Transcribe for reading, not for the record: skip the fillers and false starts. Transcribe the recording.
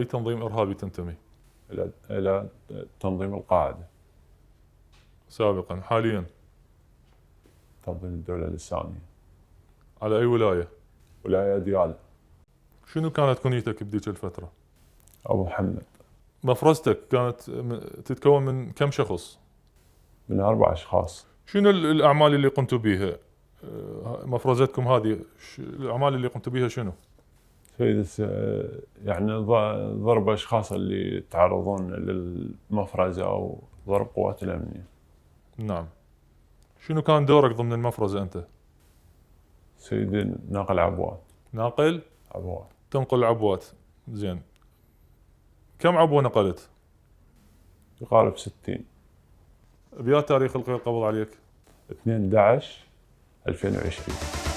أي تنظيم إرهابي تنتمي؟ إلى تنظيم القاعدة. سابقا. حاليا؟ تنظيم الدولة الإسلامية. على أي ولاية؟ ولاية ديالى. شنو كانت كنيتك بديك الفترة؟ أبو محمد. مفرزتك كانت تتكون من كم شخص؟ من 4 أشخاص. شنو الأعمال اللي قمتوا بيها؟ مفرزتكم هذه الأعمال اللي قمتوا بيها شنو؟ يعني ضرب أشخاص اللي يتعرضون للمفرزة أو ضرب قوات الأمنية. نعم. شنو كان دورك ضمن المفرزة أنت؟ سيدي ناقل عبوات. ناقل عبوات. تنقل عبوات. زين. كم عبوة نقلت؟ يقارب 60. بيا تاريخ القبض عليك؟ 2/11/2020.